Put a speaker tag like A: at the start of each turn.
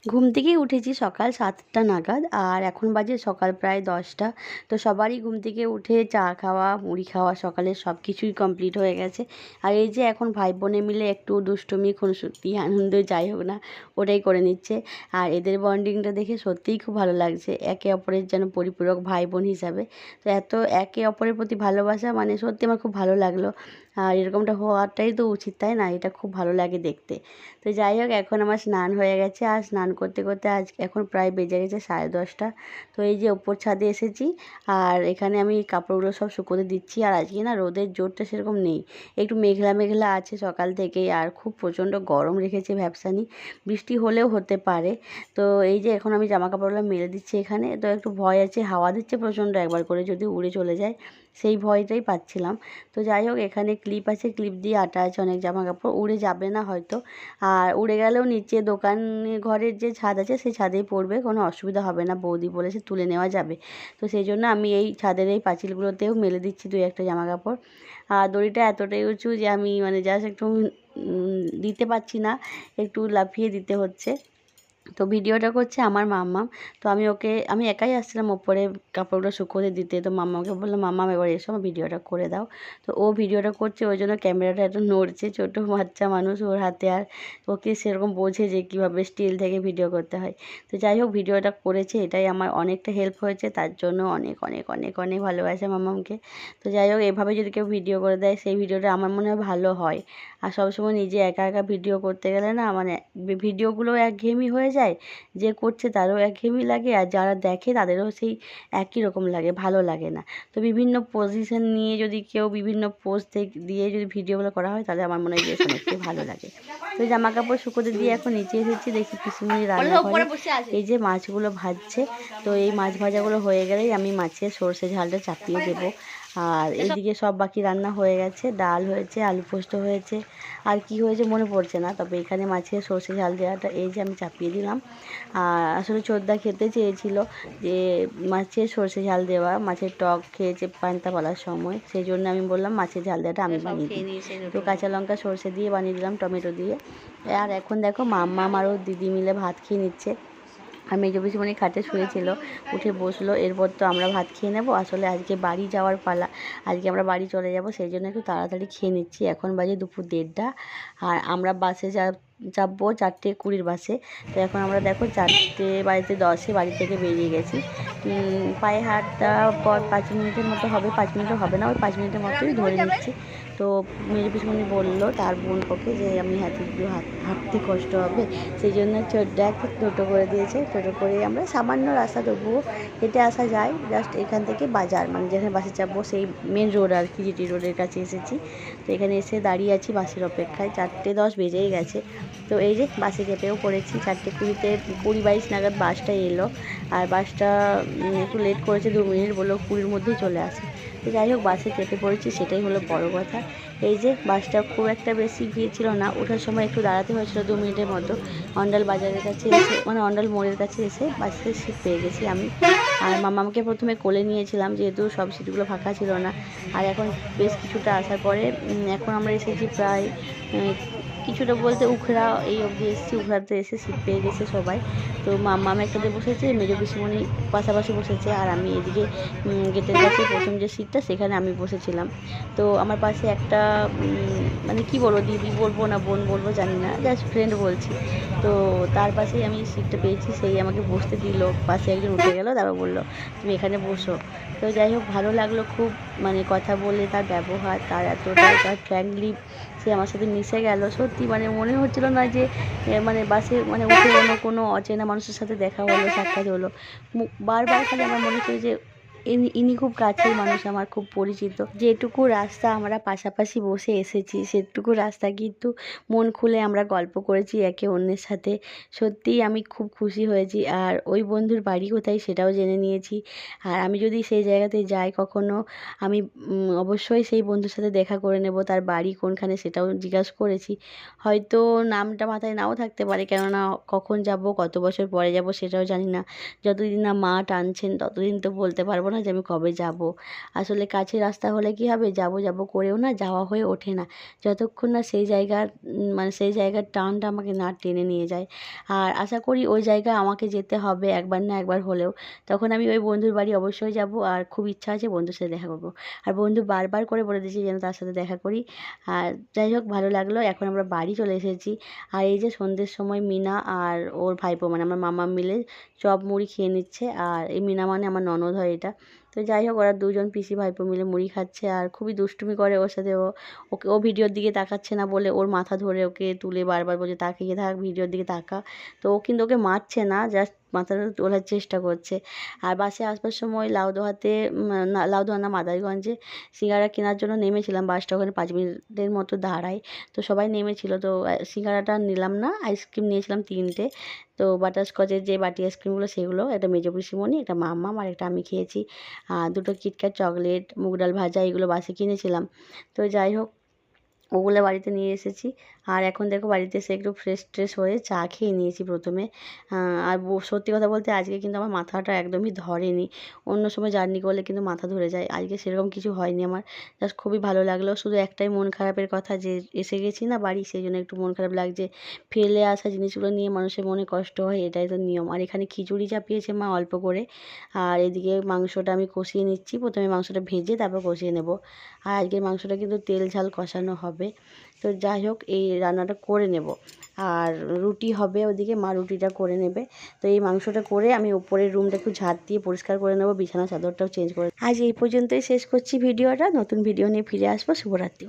A: ঘুম থেকেই উঠেছি সকাল 7টা নাগাদ, আর এখন বাজে সকাল প্রায় 10টা। তো সবারই ঘুম থেকে উঠে চা খাওয়া, মুড়ি খাওয়া, সকালের সব কিছুই কমপ্লিট হয়ে গেছে। আর এই যে এখন ভাই বোনে মিলে একটু দুষ্টুমি, খুনসুটি, আনন্দ যাই হোক না, ওটাই করে নিচ্ছে। আর এদের বন্ডিংটা দেখে সত্যিই খুব ভালো লাগছে, একে অপরের যেন পরিপূরক ভাই বোন হিসাবে। তো এত একে অপরের প্রতি ভালোবাসা, মানে সত্যি আমার খুব ভালো লাগলো। আর এরকমটা হওয়াটাই তো উচিত, তাই না? এটা খুব ভালো লাগে দেখতে। তো যাই হোক, এখন আমার স্নান হয়ে গেছে, আর স্নান করতে করতে এখন প্রায় বেজে গেছে 10:30। তো এই যে ওপর ছাদে এসেছি, আর এখানে আমি কাপড়গুলো সব শুকোতে দিচ্ছি। আর আজকে না রোদের জোরটা সেরকম নেই, একটু মেঘলা মেঘলা আছে সকাল থেকেই, আর খুব প্রচণ্ড গরম রেখেছে ভ্যাপসানি, বৃষ্টি হলেও হতে পারে। তো এই যে এখন আমি জামা কাপড়গুলো মেলে দিচ্ছি এখানে। তো একটু ভয় আছে, হাওয়া দিচ্ছে প্রচণ্ড, একবার করে যদি উড়ে চলে যায় সেই ভয়টাই পাচ্ছিলাম। তো যাই হোক, এখানে ক্লিপ আছে, ক্লিপ দিয়ে আটা আছে অনেক জামা কাপড়, উড়ে যাবে না হয়তো। আর উড়ে গেলেও নিচে দোকানে ঘরের যে ছাদ আছে সেই ছাদেই পড়বে, কোনো অসুবিধা হবে না, বৌদি বলেছে তুলে নেওয়া যাবে। তো সেই জন্য আমি এই ছাদের এই পাঁচিলগুলোতেও মেলে দিচ্ছি 2-1টা জামা কাপড়। আর দড়িটা এতটাই উঁচু যে আমি মানে জাস্ট একটু দিতে পারছি না, একটু লাফিয়ে দিতে হচ্ছে। তো ভিডিওটা করছে আমার মাম্মাম। তো আমি একাই আসছিলাম ওপরে কাপড়গুলো শুকোতে দিতে। তো মাম্মাকে বললাম, মাম্মাম এবার এসো, ভিডিওটা করে দাও। তো ও ভিডিওটা করছে, ওই জন্য ক্যামেরাটা একটু নড়ছে, ছোটো বাচ্চা মানুষ ওর হাতে, আর ওকে সেরকম বোঝে যে কীভাবে স্টিল থেকে ভিডিও করতে হয়। তো যাই হোক, ভিডিওটা করেছে, এটাই আমার অনেকটা হেল্প হয়েছে, তার জন্য অনেক অনেক অনেক অনেক ভালোবাসা মাম্মামকে। তো যাই হোক, এভাবে যদি কেউ ভিডিও করে দেয় সেই ভিডিওটা আমার মনে হয় ভালো হয়। আর সবসময় নিজে একা একা ভিডিও করতে গেলে না, মানে ভিডিওগুলো একঘেয়েমি হয়ে যায়, যে করছে তারও একঘেয়েমি লাগে, আর যারা দেখে তাদেরও সেই একই রকম লাগে, ভালো লাগে না। তো বিভিন্ন পজিশন নিয়ে যদি কেউ বিভিন্ন পোজ দিয়ে যদি ভিডিওগুলো করা হয়, তাহলে আমার মনে হয় বেশ অনেকটাই ভালো লাগে। তো জামা কাপড় শুকোতে দিয়ে এখন নিচে এসেছি, দেখি পিসিমণি রান্না করে এই যে মাছগুলো ভাজছে। তো এই মাছ ভাজাগুলো হয়ে গেলেই আমি মাছের সর্ষে ঝালটা চাপিয়ে দেবো। আর এইদিকে সব বাকি রান্না হয়ে গেছে, ডাল হয়েছে, আলু পোস্ত হয়েছে, আর কি হয়েছে মনে পড়ছে না। তবে এখানে মাছের সর্ষে ঝাল দেওয়াটা এই যে আমি চাপিয়ে দিলাম। আর আসলে ছোটদা খেতে চেয়েছিল যে মাছের সর্ষে ঝাল দেওয়া, মাছের টক খেয়েছে পান্তা পালার সময়, সেই জন্য আমি বললাম মাছের ঝাল দেওয়াটা আমি বানিয়ে দিই। তো কাঁচা লঙ্কা সর্ষে দিয়ে বানিয়ে দিলাম, টমেটো দিয়ে। আর এখন দেখো মাম্মাম আর ওর দিদি মিলে ভাত খেয়ে নিচ্ছে। আর মেজ পিসিমণি খাটে শুয়েছিল, উঠে বসলো। এরপর তো আমরা ভাত খেয়ে নেব। আসলে আজকে বাড়ি যাওয়ার পালা, আজকে আমরা বাড়ি চলে যাব, সেই জন্য একটু তাড়াতাড়ি খেয়ে নিচ্ছি। এখন বাজে দুপুর 1:30, আর আমরা বাসে চাপবো 4:20 বাসে। তো এখন আমরা দেখো 4:10 বাড়ি থেকে বেরিয়ে গেছি। পায়ে হাঁটা পর 5 মিনিটের মতো হবে, 5 মিনিটও হবে না, ওই 5 মিনিটের মতোই ধরে নিচ্ছি। তো মেজো পিসিমণি বললো তার বোনকে যে আমি হাঁটতে কষ্ট হবে, সেই জন্য ছোট্ট একটা টোটো করে দিয়েছে। টোটো করে আমরা সামান্য রাস্তা, তবুও হেঁটে আসা যায়। জাস্ট এখান থেকে বাজার, মানে যেখানে বাসে চাপবো সেই মেন রোড আর কি, জিটি রোডের কাছে এসেছি। তো এখানে এসে দাঁড়িয়ে আছি বাসের অপেক্ষায়, 4:10 বেজেই গেছে। তো এই যে বাসে চেপেও পড়েছি, 4:20 20-22 নাগাদ বাসটা এলো। আর বাসটা একটু লেট করেছে 2 মিনিট, বললো 20-র মধ্যেই চলে আসে। তো যাই হোক, বাসে চেপে পড়েছি, সেটাই হলো বড় কথা। এই যে বাসটা খুব একটা বেশি ভিড় ছিল না, ওঠার সময় একটু দাঁড়াতে হয়েছিল 2 মিনিটের মতো। অন্ডাল বাজারের কাছে এসে, মানে অন্ডাল মোড়ের কাছে এসে বাসের সিট পেয়ে গেছি আমি। আর মামাকে প্রথমে কোলে নিয়েছিলাম, যেহেতু সব সিটগুলো ফাঁকা ছিল না। আর এখন বেশ কিছুটা আসার পরে এখন আমরা এসেছি প্রায় কিছুটা বলতে উখড়া এই অবধি এসেছি। উখড়াতে এসে সিট পেয়ে গেছে সবাই। তো মাম্মাম একটাতে বসেছে, মেজো পিসিমণি পাশাপাশি বসেছে, আর আমি এদিকে গেটের কাছে প্রথম যে সিটটা সেখানে আমি বসেছিলাম। তো আমার পাশে একটা মানে কি বলবো, দিদি বলবো না বোন বলবো জানি না, জাস্ট ফ্রেন্ড বলছি। তো তার পাশেই আমি সিটটা পেয়েছি, সেই আমাকে বসতে দিল। পাশে একজন উঠে গেল, তারপর বললো তুমি এখানে বসো। তো যাই হোক, ভালো লাগলো খুব, মানে কথা বলে, তার ব্যবহার, তার এতটাই তার ফ্র্যাঙ্কলি সে আমার সাথে মিশে গেল। সত্যি মানে মনে হচ্ছিল না যে মানে বাসে মানে উঠে কোনো অচেনা মানুষের সাথে দেখা হলো, সাক্ষাৎ হলো। বারবার খালি আমার মনে হচ্ছিল যে ইনি খুব কাছের মানুষ, আমার খুব পরিচিত। যেটুকু রাস্তা আমরা পাশাপাশি বসে এসেছি, সেটুকু রাস্তা কিন্তু মন খুলে আমরা গল্প করেছি একে অন্যের সাথে। সত্যিই আমি খুব খুশি হয়েছি। আর ওই বন্ধুর বাড়ি কোথায় সেটাও জেনে নিয়েছি। আর আমি যদি সেই জায়গাতে যাই কখনো, আমি অবশ্যই সেই বন্ধুর সাথে দেখা করে নেব। তার বাড়ি কোনখানে সেটাও জিজ্ঞাসা করেছি। হয়তো নামটা মাথায় নাও থাকতে পারে, কেননা কখন যাব, কত বছর পরে যাব সেটাও জানি না। যতদিন না মা টানছেন ততদিন তো বলতে পারবো পারবো না যে আমি কবে যাব। আসলে কাছের রাস্তা হলে কি হবে, যাব যাব করেও না যাওয়া হয়ে ওঠে না, যতক্ষণ না সেই জায়গার মানে সেই জায়গার টানটা আমাকে না টেনে নিয়ে যায়। আর আশা করি ওই জায়গা আমাকে যেতে হবে একবার না একবার হলেও। তখন আমি ওই বন্ধুর বাড়ি অবশ্যই যাব, আর খুব ইচ্ছা আছে বন্ধুর সাথে দেখা করব। আর বন্ধু বারবার করে বলে দিয়েছে যেন তার সাথে দেখা করি। আর যাই হোক, ভালো লাগলো। এখন আমরা বাড়ি চলে এসেছি। আর এই যে সন্ধ্যের সময় মিনা আর ওর ভাইপো মানে আমার মামা মিলে চপ মুড়ি খেয়ে নিচ্ছে। আর এই মিনা মানে আমার ননদ হয় এটা। তো যাই হোক, ওরা দুজন পিসি ভাইপো মিলে মুড়ি খাচ্ছে আর খুবই দুষ্টুমি করে ওর সাথে। ও ভিডিওর দিকে তাকাচ্ছে না বলে ওর মাথা ধরে ওকে তুলে বারবার বলছে তাকিয়ে থাক, ভিডিওর দিকে তাকা। তো ও কিন্তু ওকে মারছে না, জাস্ট মাথাটা তোলার চেষ্টা করছে। আর বাসে আসবার সময় লাউদোহাতে লাউদোহা না মাদারীগঞ্জে সিঙ্গারা কেনার জন্য নেমেছিলাম। বাসটা ওখানে 5 মিনিটের মতো দাঁড়ায়। তো সবাই নেমেছিল, তো সিঙ্গারাটা নিলাম না, আইসক্রিম নিয়েছিলাম 3টে। তো বাটারস্কচের যে বাটি আইসক্রিমগুলো সেগুলো, একটা মেজো পিসিমণি, একটা মাম্মাম আর একটা আমি খেয়েছি। আর 2টো কিটক্যাট চকলেট, মুগ ডাল ভাজা এগুলো বাসে কিনেছিলাম। তো যাই হোক, ওগুলো বাড়িতে নিয়ে এসেছি। আর এখন দেখো বাড়িতে এসে একটু ফ্রেশ ট্রেশ হয়ে চা খেয়ে নিয়েছি প্রথমে। আর সত্যি কথা বলতে আজকে কিন্তু আমার মাথাটা একদমই ধরেনি। অন্য সময় জার্নি করলে কিন্তু মাথা ধরে যায়, আজকে সেরকম কিছু হয়নি আমার। জাস্ট খুবই ভালো লাগলো। শুধু একটাই মন খারাপের কথা যে এসে গেছি না বাড়ি, সেই জন্য একটু মন খারাপ লাগছে। ফেলে আসা জিনিসগুলো নিয়ে মানুষের মনে কষ্ট হয়, এটাই তো নিয়ম। আর এখানে খিচুড়ি চাপিয়েছে মা অল্প করে। আর এদিকে মাংসটা আমি কষিয়ে নিচ্ছি, প্রথমে মাংসটা ভেজে তারপর কষিয়ে নেব। আর আজকের মাংসটা কিন্তু তেল ঝাল কষানো হবে। তো যাই হোক, এই রান্নাটা করে নেব। আর রুটি হবে ওদিকে, মা রুটিটা করে নেবে। তো এই মাংসটা করে আমি উপরের রুমটা একটু ঝাঁট দিয়ে পরিষ্কার করে নেব, বিছানা চাদরটাও চেঞ্জ করে। আজ এই পর্যন্তই শেষ করছি ভিডিওটা। নতুন ভিডিও নিয়ে ফিরে আসবো। শুভরাত্রি।